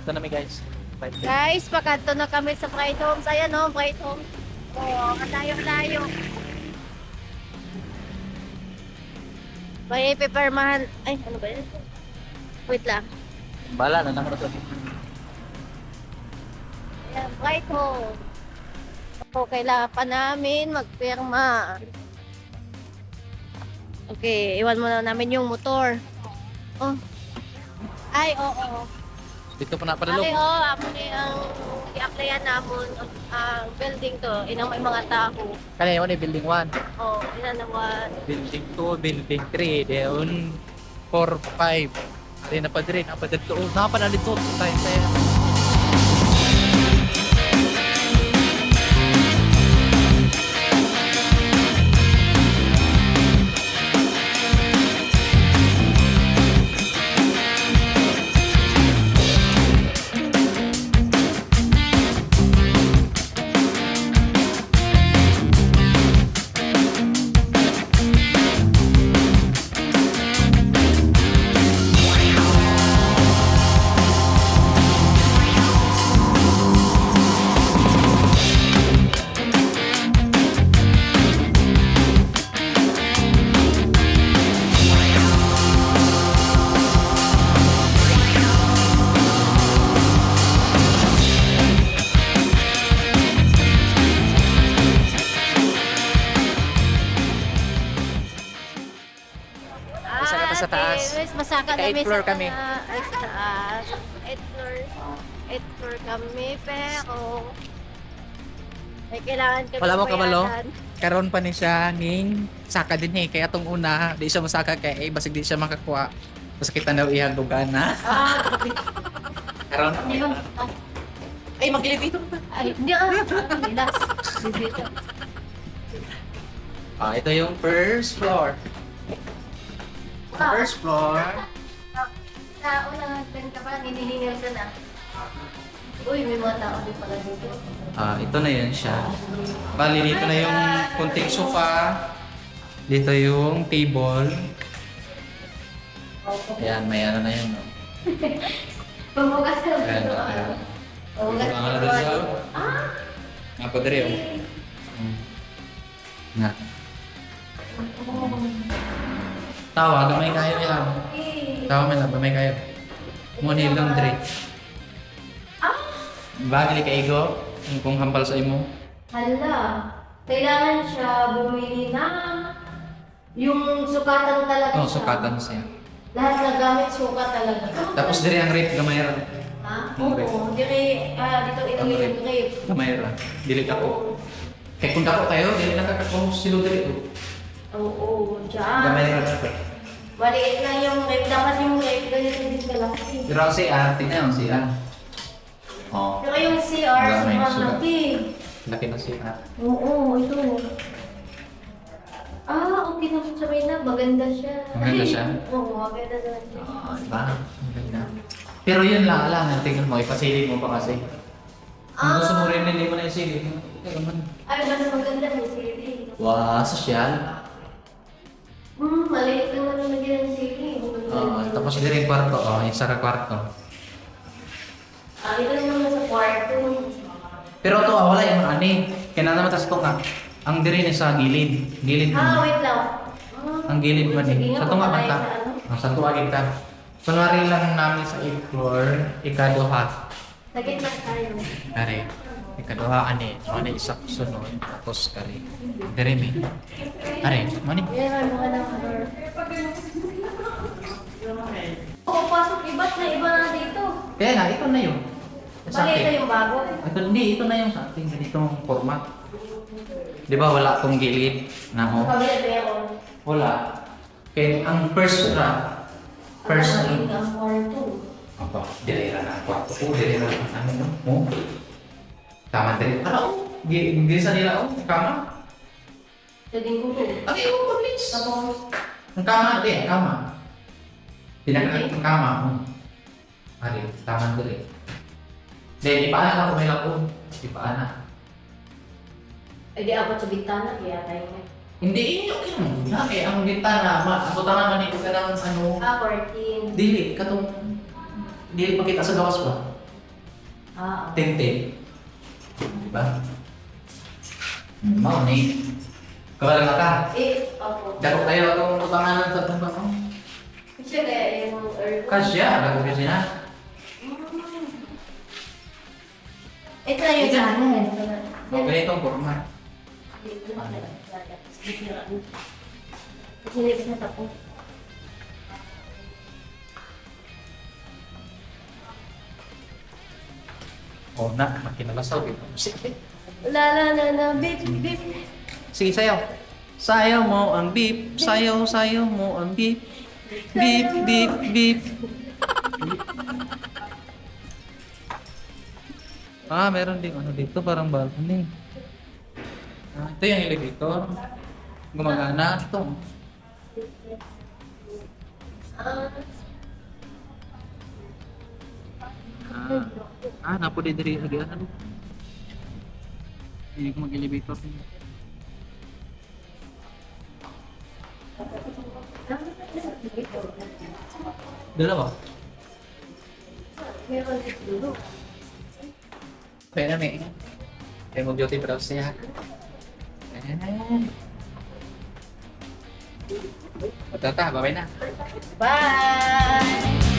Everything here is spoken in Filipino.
Ato na mi guys. Guys, pagkanto na kami sa Bright Homes. Ayan o, Bright Homes. Oh, kalayo-layo. May peppermahan. Ay, ano ba yun? Wait lang. Bala na lang ito. Ayan, Bright Homes. So, kailangan pa namin magpirma. Okay, iwan muna namin yung motor. Oh. Ay, oo. Dito pa na padalo. Ay, oo. Ako na yung i-applyan namin ang building to. Inang may mga tao. Kaya yun building 1. Oh, ilan naman. Building 2, building 3, doon 4, 5. Then napadrin, napadrin to. Napadrin to. Tayo tayo. Masaka pa sa taas. Yes, masaka Naka 8th floor kami. Ay, sa taas. 8th floor. 8th floor kami, pero may kailangan kami Wala mo kabalo? bayaran. Karon pa ni siya ning saka din eh. Kaya itong una, di siya masaka kaya eh. Basig di siya makakuha. Masakitan daw iyang lugana. Karon. Ayun. Ay, mag-elevator pa. Ay, hindi Bilas. Dito. Ito yung first floor. First floor. Sa unang benta pa, hinihingal ka na. Uy, may mga tao din pala dito. Ito na yun siya. Bali, dito na yung kunting sofa. Dito yung table. Ayan, may ano na yun. No? Pumugas na Ayan, dito. ayan. Pumugas Ang ano na doon siya? dito. Nga pa diri, oh. Nga. Tawa, gamay kayo nila. Tawa may lang, gamay kayo. Muna lang diri. Bagli ka igo, kung hampal sa imo. Hala, kailangan siya bumili na yung sukatan talaga Oh, siya. sukatan siya. Lahat na gamit sukat talaga. Tapos diri ang rate gamay ra. Ha? Yung rate. Oo, dito Ang yung rate. grape. Gamay ra. Dili ka ko. Kaya kung dako kayo, dili na kakakong silo diri. Oh. Oo, dyan. Gamay ra dapat. Maliit lang yung grape. Dapat yung grape ganyan din kalaki. Pero ang CR, tingnan ang CR. Oh. Pero yung CR, Daming sobrang sugat. laki. Laki ng CR. Oo, ito. Okay na siya na. Maganda siya. Maganda siya? Oo, maganda siya. Diba? Ang ganda. Pero yun lang, tingnan mo, ipasilip mo pa kasi. Kung gusto mo rin, hindi mo na isilip. Ay, mas maganda yung CD. Wow, sosyal. Maliit lang naman nagyan yung CD. Tapos dito yung kwarto, yung saka kwarto. Ito naman sa kwarto. Pero ito, wala yung ani. Kaya naman tas ito nga. Ang diri ni sa gilid. Gilid man. Wait lang. Ang gilid man Sige eh. nga, Sa tunga man papalay ta. sa ano. Sa tunga kita. Kunwari lang namin sa 8th floor, ikaduha. Sakit lang tayo. Kari. Ikaduha ani. Ano isa sunod. Tapos kari. Diri mi. Kari. Mani. Yan ang mga number. Pasok iba't na iba na dito. Kaya nga, ito na yun. Sa Bali ito akin. yung bago. Hindi, ito na yung sa ating ganitong format. Di ba wala tong gilid na Sa oh? kabila meron. Wala. Kaya ang first na, first Ang na, ang kwarto. apa, dirira na ang kwarto ko, dirira na ano no? Oh. Tama dirira. Ano? Hindi sa nila, oh, kama. Sa dingko ko. Okay, oh, mabilis. Tapos, Ang kama, di, ang kama. Pinagkalit ang kama, oh. Ari, tama dirira. Hindi, ipaanan ako may lakon. Ipaanan. di apat sa bintana, kaya tayo nga. Hindi, okay lang. Laki, ang bintana, ang butangan man ito ka ng ano, 14. dili, katong, dili makita sa gawas ba? Tintin. Diba? Mau nih. Kepala mata. Opo. Dapat tayo itong utanganan sa tempat ko. Kasi kaya yung Kasya, lagu kasi na. Ito na yung sa akin. Okay, itong forma. Sinipis na tapo. Oh, nak, makin nalasaw gitu. Sige. La, beep, beep. Sige, sayaw. Sayaw mo ang beep. Sayaw mo ang beep. Beep, beep, beep. Ah, meron din ano dito, parang balcony. Ah, ito yung elevator. Gumagana. Ito. Napo di diri lagi ano. Hindi ko mag-elevator. Dalawa. Meron dito. Kaya na may. Kaya mag-duty browse siya. Tata, bye-bye na. Bye!